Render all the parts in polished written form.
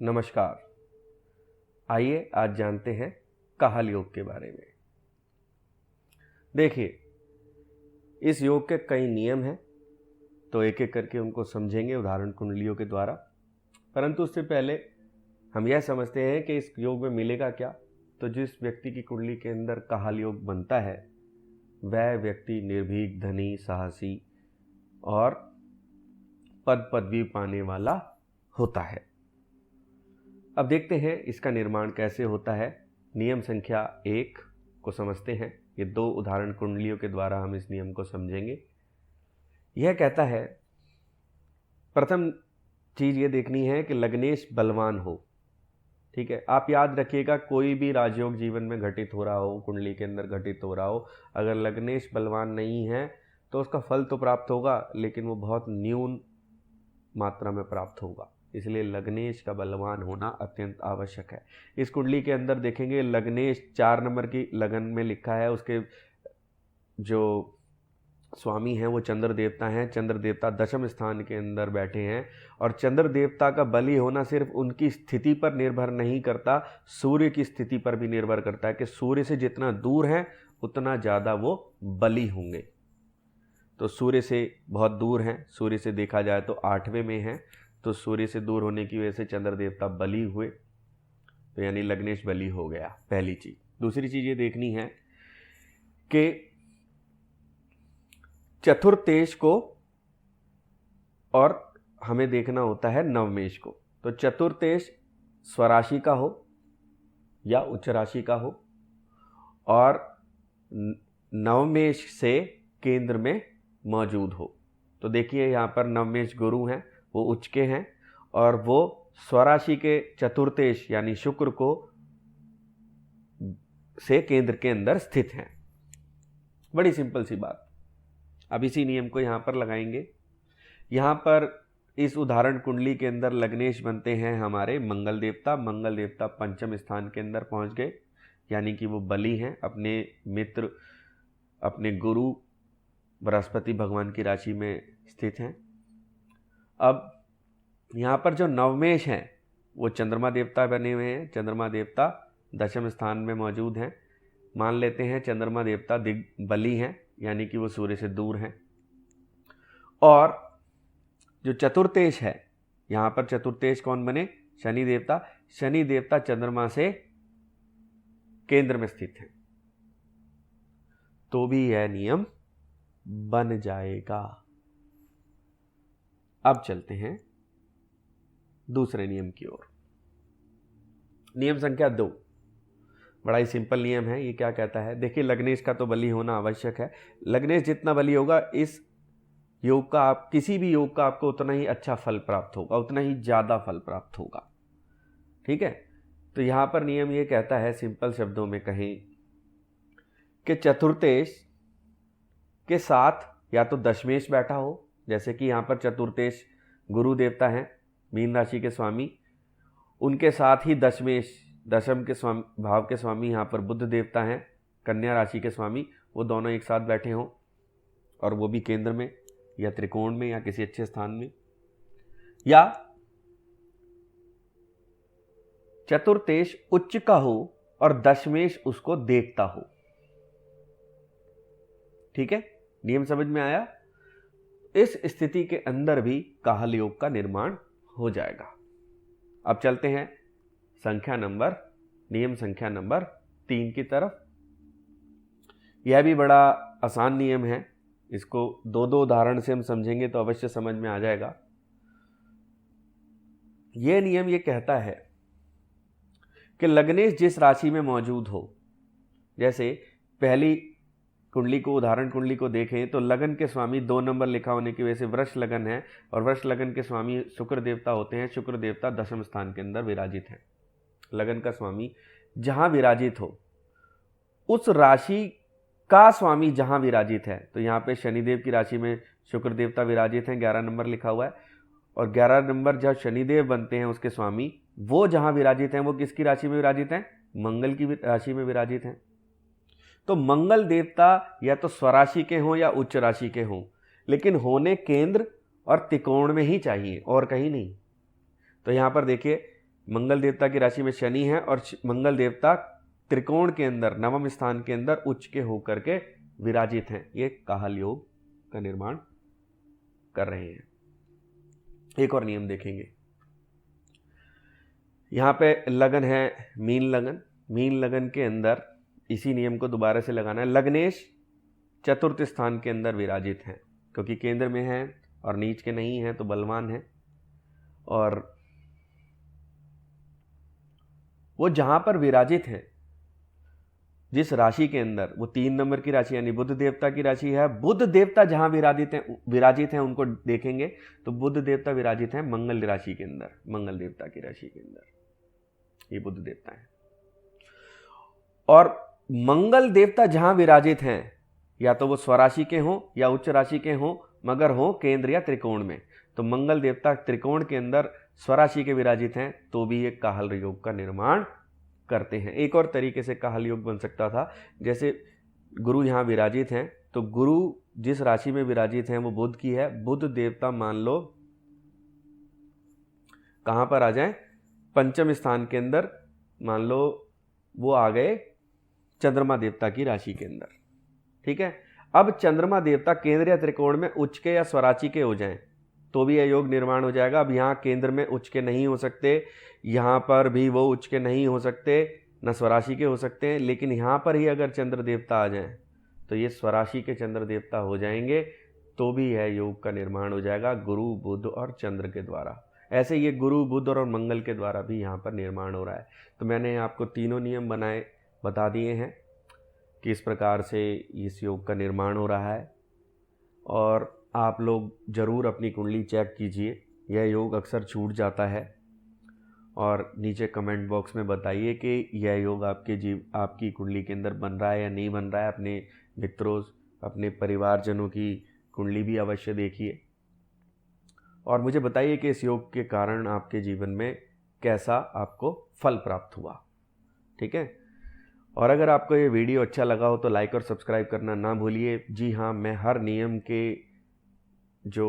नमस्कार। आइए आज जानते हैं काहल योग के बारे में। देखिए, इस योग के कई नियम हैं, तो एक एक करके उनको समझेंगे उदाहरण कुंडलियों के द्वारा। परंतु उससे पहले हम यह समझते हैं कि इस योग में मिलेगा क्या। तो जिस व्यक्ति की कुंडली के अंदर काहल योग बनता है वह व्यक्ति निर्भीक, धनी, साहसी और पद पदवी पाने वाला होता है। अब देखते हैं इसका निर्माण कैसे होता है। नियम संख्या 1 को समझते हैं। ये 2 उदाहरण कुंडलियों के द्वारा हम इस नियम को समझेंगे। यह कहता है, प्रथम चीज ये देखनी है कि लग्नेश बलवान हो। ठीक है, आप याद रखिएगा, कोई भी राजयोग जीवन में घटित हो रहा हो, कुंडली के अंदर घटित हो रहा हो, अगर लग्नेश बलवान नहीं है तो उसका फल तो प्राप्त होगा, लेकिन वो बहुत न्यून मात्रा में प्राप्त होगा। इसलिए लग्नेश का बलवान होना अत्यंत आवश्यक है। इस कुंडली के अंदर देखेंगे लग्नेश 4 नंबर की लगन में लिखा है। उसके जो स्वामी हैं वो चंद्र देवता हैं। चंद्र देवता 10वें स्थान के अंदर बैठे हैं और चंद्र देवता का बली होना सिर्फ उनकी स्थिति पर निर्भर नहीं करता, सूर्य की स्थिति पर भी निर्भर करता है कि सूर्य से जितना दूर है उतना ज़्यादा वो बली होंगे। तो सूर्य से बहुत दूर हैं, सूर्य से देखा जाए तो 8वें में हैं, तो सूर्य से दूर होने की वजह से चंद्र देवता बली हुए, तो यानी लग्नेश बली हो गया, पहली चीज। दूसरी चीज ये देखनी है कि चतुर्थेश को और हमें देखना होता है नवमेश को। तो चतुर्थेश स्वराशि का हो या उच्च राशि का हो और नवमेश से केंद्र में मौजूद हो। तो देखिए यहाँ पर नवमेश गुरु हैं, वो उच्च के हैं और वो स्वराशि के चतुर्थेश यानी शुक्र को से केंद्र के अंदर स्थित हैं। बड़ी सिंपल सी बात। अब इसी नियम को यहाँ पर लगाएंगे। यहाँ पर इस उदाहरण कुंडली के अंदर लग्नेश बनते हैं हमारे मंगल देवता। मंगल देवता 5वें स्थान के अंदर पहुँच गए, यानी कि वो बली हैं, अपने मित्र, अपने गुरु बृहस्पति भगवान की राशि में स्थित हैं। अब यहाँ पर जो नवमेश हैं वो चंद्रमा देवता बने हुए हैं। चंद्रमा देवता 10वें स्थान में मौजूद हैं। मान लेते हैं चंद्रमा देवता बली हैं, यानी कि वो सूर्य से दूर हैं। और जो चतुर्थेश है, यहाँ पर चतुर्थेश कौन बने? शनि देवता। शनि देवता चंद्रमा से केंद्र में स्थित हैं, तो भी यह नियम बन जाएगा। अब चलते हैं दूसरे नियम की ओर। नियम संख्या 2 बड़ा ही सिंपल नियम है। ये क्या कहता है? देखिए, लग्नेश का तो बली होना आवश्यक है। लग्नेश जितना बली होगा, इस योग का, आप किसी भी योग का आपको उतना ही अच्छा फल प्राप्त होगा, उतना ही ज्यादा फल प्राप्त होगा। ठीक है, तो यहां पर नियम ये कहता है, सिंपल शब्दों में कहें कि चतुर्थेश के साथ या तो दशमेश बैठा हो, जैसे कि यहाँ पर चतुर्थेश गुरु देवता हैं, मीन राशि के स्वामी, उनके साथ ही दशमेश, दशम के स्वामी, भाव के स्वामी यहाँ पर बुध देवता हैं, कन्या राशि के स्वामी, वो दोनों एक साथ बैठे हों और वो भी केंद्र में या त्रिकोण में या किसी अच्छे स्थान में, या चतुर्थेश उच्च का हो और दशमेश उसको देखता हो। ठीक है, नियम समझ में आया? इस स्थिति के अंदर भी काहल योग का निर्माण हो जाएगा। अब चलते हैं नियम संख्या नंबर 3 की तरफ। यह भी बड़ा आसान नियम है। इसको 2 उदाहरण से हम समझेंगे तो अवश्य समझ में आ जाएगा। यह नियम ये कहता है कि लग्नेश जिस राशि में मौजूद हो, जैसे पहली कुंडली को, उदाहरण कुंडली को देखें तो लगन के स्वामी 2 नंबर लिखा होने की वजह से वृष लगन है और वृष लगन के स्वामी शुक्र देवता होते हैं। शुक्र देवता 10वें स्थान के अंदर विराजित हैं। लगन का स्वामी जहां विराजित हो, उस राशि का स्वामी जहां विराजित है, तो यहाँ पे शनिदेव की राशि में शुक्र देवता विराजित हैं, 11 नंबर लिखा हुआ है। और 11 नंबर जब शनिदेव बनते हैं उसके स्वामी, वो जहां विराजित हैं वो किसकी राशि में विराजित हैं? मंगल की राशि में विराजित हैं। तो मंगल देवता या तो स्वराशि के हों या उच्च राशि के हों, लेकिन होने केंद्र और त्रिकोण में ही चाहिए और कहीं नहीं। तो यहाँ पर देखिए, मंगल देवता की राशि में शनि है और मंगल देवता त्रिकोण के अंदर नवम स्थान के अंदर उच्च के होकर के विराजित हैं। ये काहल योग का निर्माण कर रहे हैं। एक और नियम देखेंगे। यहां पे लगन है मीन लगन। मीन लगन के अंदर इसी नियम को दोबारा से लगाना है। लग्नेश चतुर्थ स्थान के अंदर विराजित हैं, क्योंकि केंद्र में है और नीच के नहीं है तो बलवान है। और वो जहां पर विराजित हैं, जिस राशि के अंदर, वो 3 नंबर की राशि यानी बुध देवता की राशि है। बुध देवता जहां विराजित हैं उनको देखेंगे तो बुध देवता विराजित हैं मंगल राशि के अंदर, मंगल देवता की राशि के अंदर ये बुध देवता है। और मंगल देवता जहां विराजित हैं, या तो वो स्वराशि के हों या उच्च राशि के हों, मगर हो केंद्र या त्रिकोण में, तो मंगल देवता त्रिकोण के अंदर स्वराशि के विराजित हैं तो भी एक काहल योग का निर्माण करते हैं। एक और तरीके से काहल योग बन सकता था, जैसे गुरु यहां विराजित हैं तो गुरु जिस राशि में विराजित हैं वो बुध की है। बुध देवता मान लो कहां पर आ जाए, पंचम स्थान के अंदर, मान लो वो आ गए चंद्रमा देवता की राशि के अंदर। ठीक है, अब चंद्रमा देवता केंद्र या त्रिकोण में उच्च के या स्वराचि के हो जाएं तो भी यह योग निर्माण हो जाएगा। अब यहाँ केंद्र में उच्च के नहीं हो सकते, यहाँ पर भी वो उच्च के नहीं हो सकते, न स्वराशि के हो सकते हैं, लेकिन यहाँ पर ही अगर चंद्र देवता आ जाएं तो ये स्वराशि के चंद्र देवता हो जाएंगे तो भी यह योग का निर्माण हो जाएगा गुरु बुध और चंद्र के द्वारा। ऐसे ये गुरु बुध और मंगल के द्वारा भी यहाँ पर निर्माण हो रहा है। तो मैंने आपको तीनों नियम बता दिए हैं कि इस प्रकार से इस योग का निर्माण हो रहा है। और आप लोग ज़रूर अपनी कुंडली चेक कीजिए, यह योग अक्सर छूट जाता है। और नीचे कमेंट बॉक्स में बताइए कि यह योग आपकी कुंडली के अंदर बन रहा है या नहीं बन रहा है। अपने मित्रों, अपने परिवारजनों की कुंडली भी अवश्य देखिए और मुझे बताइए कि इस योग के कारण आपके जीवन में कैसा आपको फल प्राप्त हुआ। ठीक है, और अगर आपको ये वीडियो अच्छा लगा हो तो लाइक और सब्सक्राइब करना ना भूलिए। जी हाँ, मैं हर नियम के जो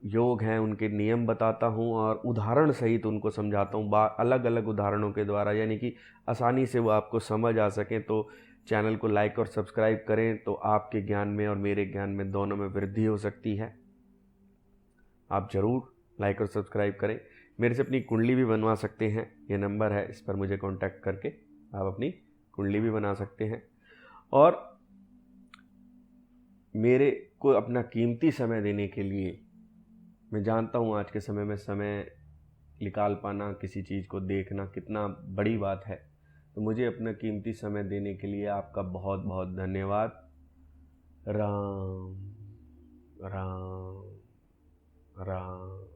योग हैं उनके नियम बताता हूँ और उदाहरण सहित उनको समझाता हूँ, अलग अलग उदाहरणों के द्वारा, यानी कि आसानी से वो आपको समझ आ सकें। तो चैनल को लाइक और सब्सक्राइब करें तो आपके ज्ञान में और मेरे ज्ञान में दोनों में वृद्धि हो सकती है। आप ज़रूर लाइक और सब्सक्राइब करें। मेरे से अपनी कुंडली भी बनवा सकते हैं, ये नंबर है, इस पर मुझे कांटेक्ट करके आप अपनी कुंडली भी बना सकते हैं। और मेरे को अपना कीमती समय देने के लिए, मैं जानता हूँ आज के समय में समय निकाल पाना, किसी चीज़ को देखना कितना बड़ी बात है, तो मुझे अपना कीमती समय देने के लिए आपका बहुत बहुत धन्यवाद। राम राम राम।